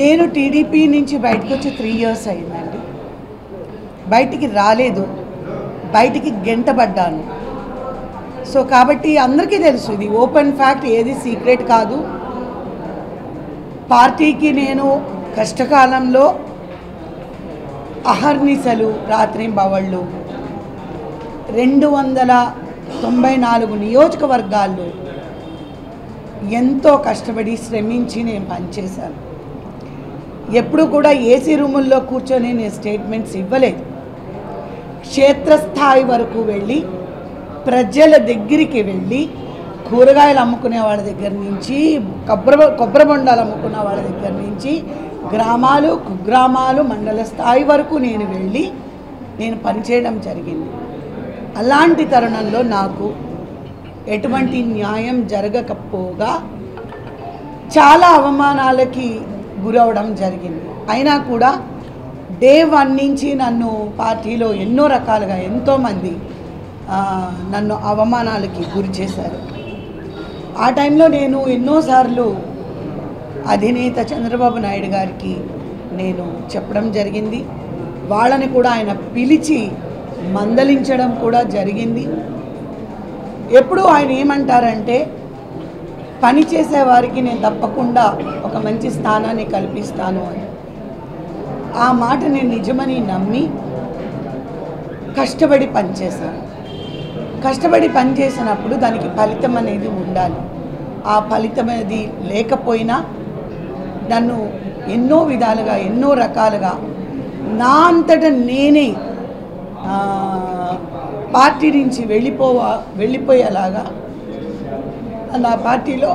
నేను టీడీపీ నుంచి బయటకు వచ్చి 3 years అయిందండి. బయటికి రాలేదు, బయటికి గెంటబడ్డాను. సో కాబట్టి అందరికీ తెలుసు, ఇది ఓపెన్ ఫ్యాక్ట్, ఏది సీక్రెట్ కాదు. పార్టీకి నేను కష్టకాలంలో అహర్నిశలు రాత్రింబవళ్ళు 294 నియోజకవర్గాల్లో ఎంతో కష్టపడి శ్రమించి నేను పనిచేశాను. ఎప్పుడు కూడా ఏసీ రూముల్లో కూర్చొని నేను స్టేట్మెంట్స్ ఇవ్వలేదు. క్షేత్రస్థాయి వరకు వెళ్ళి ప్రజల దగ్గరికి వెళ్ళి కూరగాయలు అమ్ముకునే వాళ్ళ దగ్గర నుంచి కొబ్బరి బొండాలు అమ్ముకునే వాళ్ళ దగ్గర నుంచి గ్రామాలు, కుగ్రామాలు, మండల స్థాయి వరకు నేను వెళ్ళి నేను పనిచేయడం జరిగింది. అలాంటి తరుణంలో నాకు ఎటువంటి న్యాయం జరగకపోగా చాలా అవమానాలకి గురవడం జరిగింది. అయినా కూడా డే 1 నుంచి నన్ను పార్టీలో ఎన్నో రకాలుగా ఎంతోమంది నన్ను అవమానాలకి గురి చేశారు. ఆ టైంలో నేను ఎన్నోసార్లు అధినేత చంద్రబాబు నాయుడు గారికి నేను చెప్పడం జరిగింది. వాళ్ళని కూడా ఆయన పిలిచి మందలించడం కూడా జరిగింది. ఎప్పుడు ఆయన ఏమంటారంటే, పని చేసేవారికి నేను తప్పకుండా ఒక మంచి స్థానాన్ని కల్పిస్తాను అని. ఆ మాట నేను నిజమని నమ్మి కష్టపడి పనిచేశాను. కష్టపడి పనిచేసినప్పుడు దానికి ఫలితం అనేది ఉండాలి. ఆ ఫలితం అనేది లేకపోయినా నన్ను ఎన్నో విధాలుగా, ఎన్నో రకాలుగా నా అంతట నేనే పార్టీ నుంచి వెళ్ళిపోయేలాగా నా పార్టీలో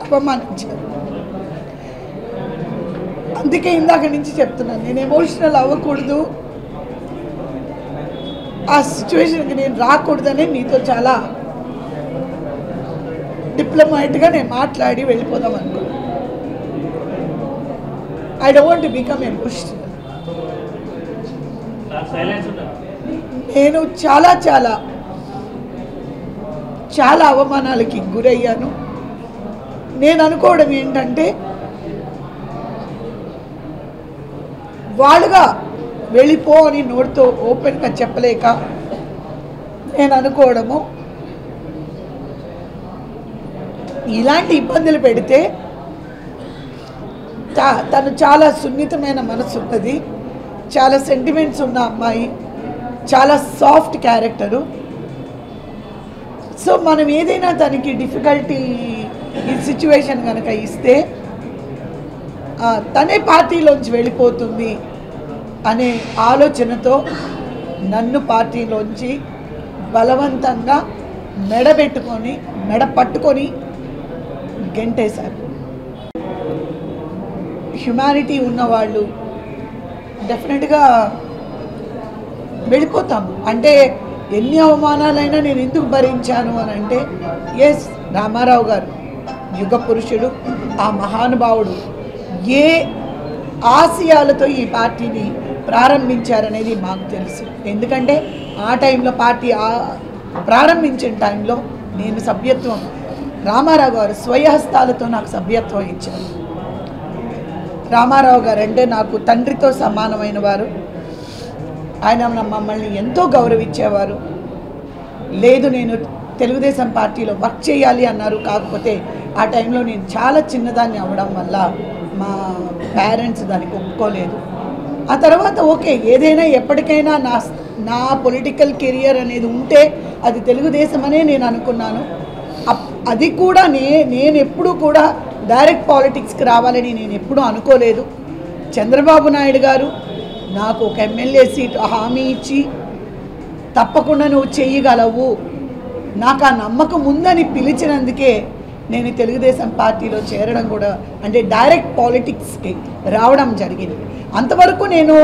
అవమానించారు. అందుకే ఇందాక నుంచి చెప్తున్నాను, నేను ఎమోషనల్ అవ్వకూడదు, ఆ సిచ్యువేషన్కి నేను రాకూడదని మీతో చాలా డిప్లొమాటిక్గా నేను మాట్లాడి వెళ్ళిపోదాం అనుకున్నాను. I don't want to become emotional. నేను చాలా చాలా చాలా అవమానాలకి గురయ్యాను. నేను అనుకోవడం ఏంటంటే, వాళ్ళుగా వెళ్ళిపో అని నోటితో ఓపెన్గా చెప్పలేక నేను అనుకోవడము, ఇలాంటి ఇబ్బందులు పెడితే తను చాలా సున్నితమైన మనసు ఉన్నది, చాలా సెంటిమెంట్స్ ఉన్న అమ్మాయి, చాలా సాఫ్ట్ క్యారెక్టరు. సో మనం ఏదైనా తనకి డిఫికల్టీ ఈ సిచ్యువేషన్ కనుక ఇస్తే తనే పార్టీలోంచి వెళ్ళిపోతుంది అనే ఆలోచనతో నన్ను పార్టీలోంచి బలవంతంగా మెడ పట్టుకొని గెంటేశారు. హ్యుమానిటీ ఉన్నవాళ్ళు డెఫినెట్గా వెళ్ళిపోతాము. అంటే ఎన్ని అవమానాలైనా నేను ఎందుకు భరించాను అని అంటే, ఎస్, రామారావు గారు యుగ పురుషుడు, ఆ మహానుభావుడు ఏ ఆశయాలతో ఈ పార్టీని ప్రారంభించారనేది మాకు తెలుసు. ఎందుకంటే ఆ టైంలో పార్టీ ప్రారంభించిన టైంలో నేను సభ్యత్వం, రామారావు గారు స్వయహస్తాలతో నాకు సభ్యత్వం ఇచ్చారు. రామారావు గారు అంటే నాకు తండ్రితో సమానమైన వారు. ఆయన మమ్మల్ని ఎంతో గౌరవించేవారు. లేదు, నేను తెలుగుదేశం పార్టీలో వర్క్ చేయాలి అన్నారు. కాకపోతే ఆ టైంలో నేను చాలా చిన్నదాన్ని అవ్వడం వల్ల మా పేరెంట్స్ దానికి ఒప్పుకోలేదు. ఆ తర్వాత ఓకే, ఏదైనా ఎప్పటికైనా నా పొలిటికల్ కెరియర్ అనేది ఉంటే అది తెలుగుదేశం అనే నేను అనుకున్నాను. అది కూడా నేను ఎప్పుడూ కూడా డైరెక్ట్ పాలిటిక్స్కి రావాలని నేను ఎప్పుడూ అనుకోలేదు. చంద్రబాబు నాయుడు గారు నాకు ఒక ఎమ్మెల్యే సీట్ హామీ ఇచ్చి తప్పకుండా నువ్వు చేయగలవు, నాకు ఆ నమ్మకం ఉందని పిలిచినందుకే నేను తెలుగుదేశం పార్టీలో చేరడం కూడా, అంటే డైరెక్ట్ పాలిటిక్స్కి రావడం జరిగింది. అంతవరకు నేను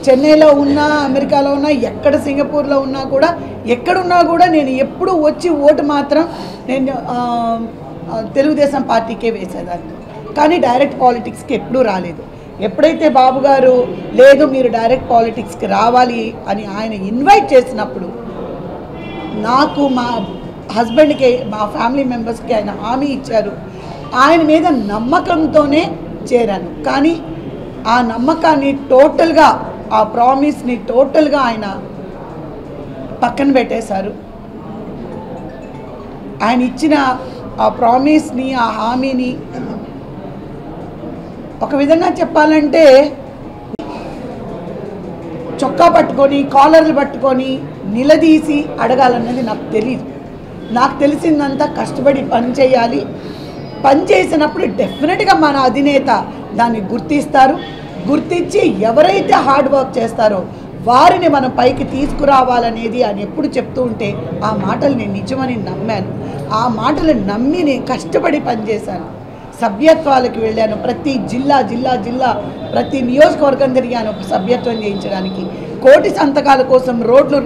చెన్నైలో ఉన్నా, అమెరికాలో ఉన్నా, ఎక్కడ సింగపూర్లో ఉన్నా కూడా, ఎక్కడున్నా కూడా నేను ఎప్పుడు వచ్చి ఓటు మాత్రం నేను తెలుగుదేశం పార్టీకే వేసేదాన్ని. కానీ డైరెక్ట్ పాలిటిక్స్కి ఎప్పుడూ రాలేదు. ఎప్పుడైతే బాబు గారు లేదు మీరు డైరెక్ట్ పాలిటిక్స్కి రావాలి అని ఆయన ఇన్వైట్ చేసినప్పుడు, నాకు మా హస్బెండ్కి, మా ఫ్యామిలీ మెంబర్స్కి ఆయన హామీ ఇచ్చారు. ఆయన మీద నమ్మకంతోనే చేరాను. కానీ ఆ నమ్మకాన్ని టోటల్గా, ఆ ప్రామిస్ని టోటల్గా ఆయన పక్కన పెట్టేశారు. ఆయన ఇచ్చిన ఆ ప్రామిస్ని, ఆ హామీని ఒక విధంగా చెప్పాలంటే చొక్కా పట్టుకొని, కాలర్లు పట్టుకొని నిలదీసి అడగాలన్నది నాకు తెలియదు. నాకు తెలిసిందంతా కష్టపడి పని చేయాలి. పని చేసినప్పుడు డెఫినెట్గా మన అధినేత దాన్ని గుర్తిస్తారు. గుర్తించి ఎవరైతే హార్డ్ వర్క్ చేస్తారో వారిని మనం పైకి తీసుకురావాలనేది ఆయన ఎప్పుడు చెప్తూ ఉంటే ఆ మాటలు నేను నిజమని నమ్మాను. ఆ మాటలు నమ్మి నేను కష్టపడి పనిచేశాను. సభ్యత్వాలకు వెళ్ళాను. ప్రతి జిల్లా ప్రతి నియోజకవర్గం తిరిగాను సభ్యత్వం చేయించడానికి. 1,000,000 సంతకాల కోసం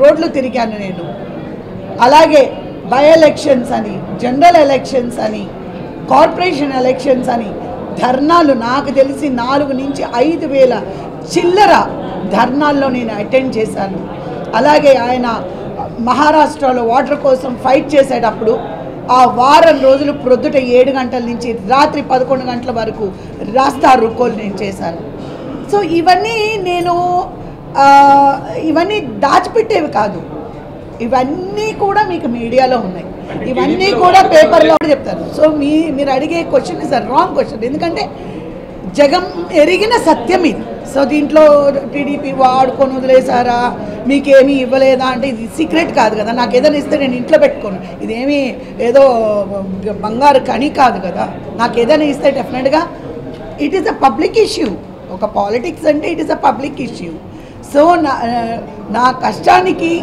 రోడ్లు తిరిగాను నేను. అలాగే బై ఎలక్షన్స్ అని, జనరల్ ఎలక్షన్స్ అని, కార్పొరేషన్ ఎలక్షన్స్ అని ధర్నాలు నాకు తెలిసి 4 నుంచి 5,000 చిల్లర ధర్నాల్లో నేను అటెండ్ చేశాను. అలాగే ఆయన మహారాష్ట్రలో వాటర్ కోసం ఫైట్ చేసేటప్పుడు ఆ వారం రోజులు ప్రొద్దుట 7 గంటల నుంచి రాత్రి 11 గంటల వరకు రాస్తా రోకోలు నేను చేశాను. సో ఇవన్నీ దాచిపెట్టేవి కాదు. ఇవన్నీ కూడా మీకు మీడియాలో ఉన్నాయి. ఇవన్నీ కూడా పేపర్లో చెప్తారు. సో మీరు అడిగే question is a wrong question. ఎందుకంటే జగం ఎరిగిన సత్యం ఇది. సో దీంట్లో టీడీపీ వాడుకొని వదిలేసారా, మీకేమీ ఇవ్వలేదా అంటే ఇది సీక్రెట్ కాదు కదా. నాకు ఏదైనా ఇస్తే నేను ఇంట్లో పెట్టుకోను. ఇదేమీ ఏదో బంగారు కణి కాదు కదా. నాకు ఏదైనా ఇస్తే డెఫినెట్గా it is a public issue. ఒక పాలిటిక్స్ అంటే it is a public issue. So నా కష్టానికి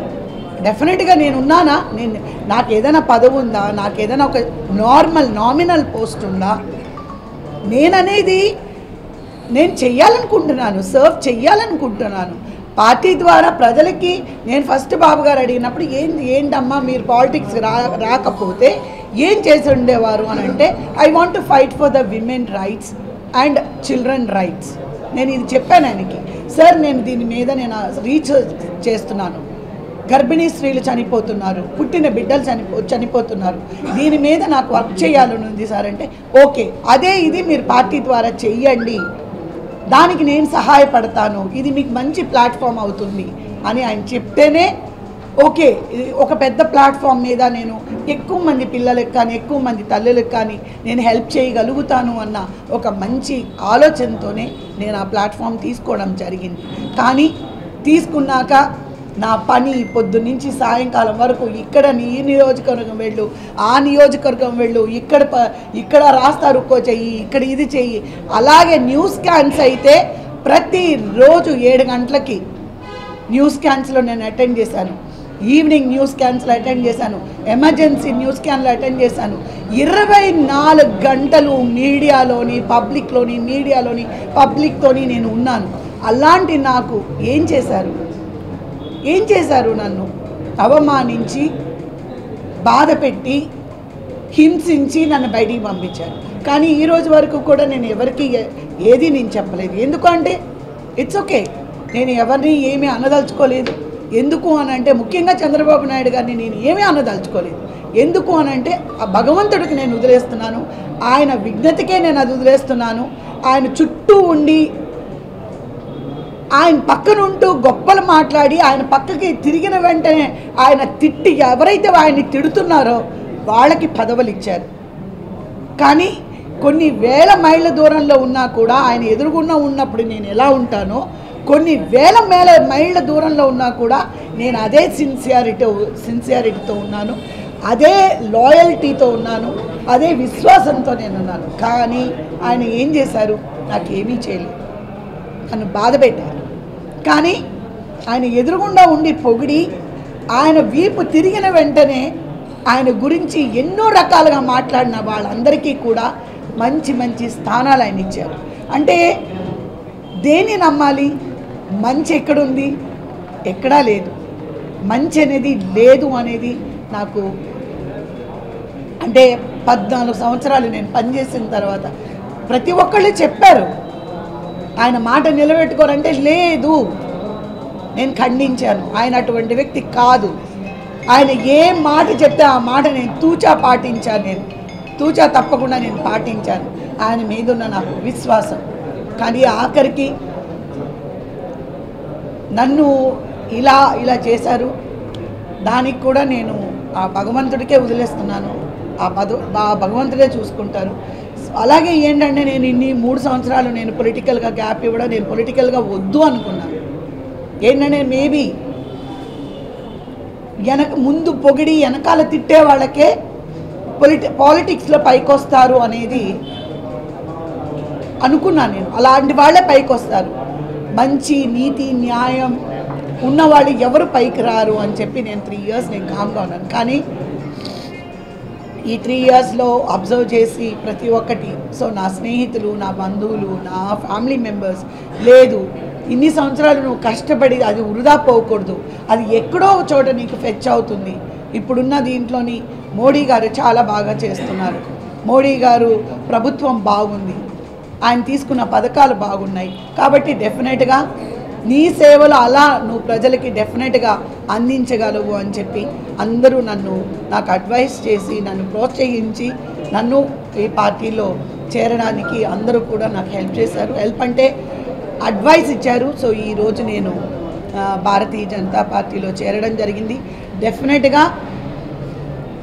డెఫినెట్గా నేనున్నానా, నాకు ఏదైనా పదవి ఉందా, నాకు ఏదైనా ఒక నామినల్ పోస్ట్ ఉందా, నేననేది నేను చెయ్యాలనుకుంటున్నాను, సర్వ్ చెయ్యాలనుకుంటున్నాను. పార్టీ ద్వారా ప్రజలకి నేను ఫస్ట్ బాబు గారు అడిగినప్పుడు ఏంటమ్మా మీరు పాలిటిక్స్ రాకపోతే ఏం చేసి ఉండేవారు అని అంటే I want to fight for the women rights and children rights. నేను ఇది చెప్పాను ఆయనకి. సార్ నేను దీని మీద నేను రీసెర్చ్ చేస్తున్నాను. గర్భిణీ స్త్రీలు చనిపోతున్నారు, పుట్టిన బిడ్డలు చనిపోతున్నారు, దీని మీద నాకు వర్క్ చేయాలని ఉంది సార్ అంటే ఓకే అదే ఇది మీరు పార్టీ ద్వారా చెయ్యండి, దానికి నేను సహాయపడతాను, ఇది మీకు మంచి ప్లాట్ఫామ్ అవుతుంది అని ఆయన చెప్తేనే ఓకే ఒక పెద్ద ప్లాట్ఫామ్ మీద నేను ఎక్కువ మంది పిల్లలకు కానీ ఎక్కువ మంది తల్లులకు కానీ నేను హెల్ప్ చేయగలుగుతాను అన్న ఒక మంచి ఆలోచనతోనే నేను ఆ ప్లాట్ఫామ్ తీసుకోవడం జరిగింది. కానీ తీసుకున్నాక నా పని పొద్దున్నుంచి సాయంకాలం వరకు ఇక్కడ ఈ నియోజకవర్గం వెళ్ళు, ఆ నియోజకవర్గం వెళ్ళు, ఇక్కడ రాస్తారు చెయ్యి, ఇక్కడ ఇది చెయ్యి. అలాగే న్యూస్ క్యాన్స్ అయితే ప్రతిరోజు 7 గంటలకి న్యూస్ క్యాన్స్లో నేను అటెండ్ చేశాను. ఈవినింగ్ న్యూస్ క్యాన్స్లో అటెండ్ చేశాను. ఎమర్జెన్సీ న్యూస్ క్యాన్లో అటెండ్ చేశాను. 24 గంటలు మీడియాలోని పబ్లిక్తోని నేను ఉన్నాను. అలాంటి నాకు ఏం చేశారు నన్ను అవమానించి బాధ పెట్టి హింసించి నన్ను బయటికి పంపించారు. కానీ ఈరోజు వరకు కూడా నేను ఎవరికి ఏది నేను చెప్పలేదు. ఎందుకంటే ఇట్స్ ఓకే, నేను ఎవరిని ఏమీ అనదలుచుకోలేదు. ఎందుకు అని అంటే ముఖ్యంగా చంద్రబాబు నాయుడు గారిని నేను ఏమీ అనదలుచుకోలేదు. ఎందుకు అని అంటే ఆ భగవంతుడికి నేను వదిలేస్తున్నాను, ఆయన విజ్ఞతకే నేను అది వదిలేస్తున్నాను. ఆయన చుట్టూ ఉండి ఆయన పక్కనుంటూ గొప్పలు మాట్లాడి ఆయన పక్కకి తిరిగిన వెంటనే ఆయన తిట్టి ఎవరైతే ఆయన్ని తిడుతున్నారో వాళ్ళకి పదవులు ఇచ్చారు. కానీ కొన్ని వేల మైళ్ళ దూరంలో ఉన్నా కూడా ఆయన ఎదురుగున్న ఉన్నప్పుడు నేను ఎలా ఉంటానో కొన్ని వేల మైళ్ళ దూరంలో ఉన్నా కూడా నేను అదే సిన్సియారిటీతో ఉన్నాను, అదే లాయల్టీతో ఉన్నాను, అదే విశ్వాసంతో నేను ఉన్నాను. కానీ ఆయన ఏం చేశారు, నాకేమీ చేయలేదు, నన్ను బాధ పెట్టారు. కానీ ఆయన ఎదురుగుండా ఉండి పొగిడి ఆయన వీపు తిరిగిన వెంటనే ఆయన గురించి ఎన్నో రకాలుగా మాట్లాడిన వాళ్ళందరికీ కూడా మంచి మంచి స్థానాలు ఆయన ఇచ్చారు. అంటే దేన్ని నమ్మాలి? మంచి ఎక్కడుంది? ఎక్కడా లేదు. మంచి అనేది లేదు అనేది నాకు అంటే 14 సంవత్సరాలు నేను పనిచేసిన తర్వాత ప్రతి ఒక్కళ్ళు చెప్పారు. ఆయన మాట నిలబెట్టుకోరంటే లేదు, నేను ఖండించాను. ఆయన అటువంటి వ్యక్తి కాదు. ఆయన ఏ మాట చెప్తే ఆ మాట నేను తూచా తప్పకుండా నేను పాటించాను. ఆయన మీద ఉన్న నాకు విశ్వాసం. కానీ ఆఖరికి నన్ను ఇలా చేశారు. దానికి కూడా నేను ఆ భగవంతుడికే వదిలేస్తున్నాను. ఆ భగవంతుడే చూసుకుంటారు. అలాగే ఏంటంటే నేను ఇన్ని 3 సంవత్సరాలు నేను పొలిటికల్గా గ్యాప్ ఇవ్వడం, నేను పొలిటికల్గా వద్దు అనుకున్నాను. ఏంటంటే మేబీ ముందు పొగిడి వెనకాల తిట్టే వాళ్ళకే పాలిటిక్స్లో పైకి వస్తారు అనేది అనుకున్నాను నేను. అలాంటి వాళ్ళే పైకి వస్తారు. మంచి నీతి న్యాయం ఉన్నవాళ్ళు ఎవరు పైకి రారు అని చెప్పి నేను 3 years నేను కామ్గా ఉన్నాను. కానీ ఈ 3 yearsలో అబ్జర్వ్ చేసి ప్రతి ఒక్కటి, సో నా స్నేహితులు, నా బంధువులు, నా ఫ్యామిలీ మెంబర్స్, లేదు ఇన్ని సంవత్సరాలు నువ్వు కష్టపడి అది వృధా పోకూడదు, అది ఎక్కడో చోట నీకు ఫెచ్ అవుతుంది. ఇప్పుడున్న దీంట్లోని మోడీ గారు చాలా బాగా చేస్తున్నారు. మోడీ గారు ప్రభుత్వం బాగుంది, ఆయన తీసుకున్న పథకాలు బాగున్నాయి. కాబట్టి డెఫినెట్గా నీ సేవలు అలా నువ్వు ప్రజలకి డెఫినెట్గా అందించగలవు అని చెప్పి అందరూ నాకు అడ్వైస్ చేసి నన్ను ప్రోత్సహించి నన్ను ఈ పార్టీలో చేరడానికి అందరూ కూడా నాకు హెల్ప్ చేశారు. హెల్ప్ అంటే అడ్వైస్ ఇచ్చారు. సో ఈరోజు నేను భారతీయ జనతా పార్టీలో చేరడం జరిగింది. డెఫినెట్గా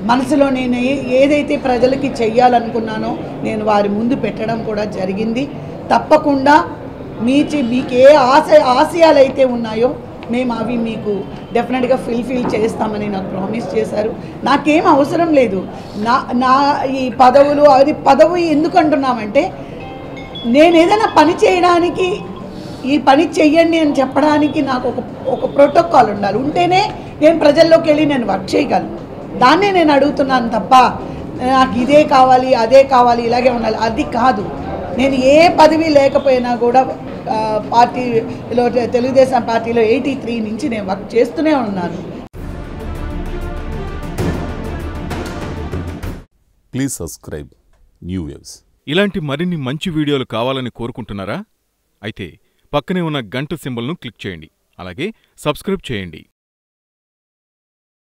మనసులో నేను ఏదైతే ప్రజలకి చెయ్యాలనుకున్నానో నేను వారి ముందు పెట్టడం కూడా జరిగింది. తప్పకుండా మీకు ఏ ఆశయాలు అయితే ఉన్నాయో మేము అవి మీకు డెఫినెట్గా ఫిల్ చేస్తామని నాకు ప్రామిస్ చేశారు. నాకేం అవసరం లేదు. నా ఈ పదవులు అది పదవి ఎందుకు అంటున్నామంటే, నేను ఏదైనా పని చేయడానికి ఈ పని చెయ్యండి అని చెప్పడానికి నాకు ఒక ప్రోటోకాల్ ఉండాలి. ఉంటేనే నేను ప్రజల్లోకి వెళ్ళి నేను వర్క్ చేయగలను. దాన్నే నేను అడుగుతున్నాను తప్ప నాకు ఇదే కావాలి అదే కావాలి ఇలాగే ఉండాలి అది కాదు. నేను ఏ పదవి లేకపోయినా కూడా పార్టీలో తెలుగుదేశం పార్టీలో 83 నుంచి నేను వర్క్ చేస్తూనే ఉన్నాను. Please subscribe new waves. ఇలాంటి మరిన్ని మంచి వీడియోలు కావాలని కోరుకుంటున్నారా? అయితే పక్కనే ఉన్న గంట సింబల్ను క్లిక్ చేయండి. అలాగే సబ్స్క్రైబ్ చేయండి.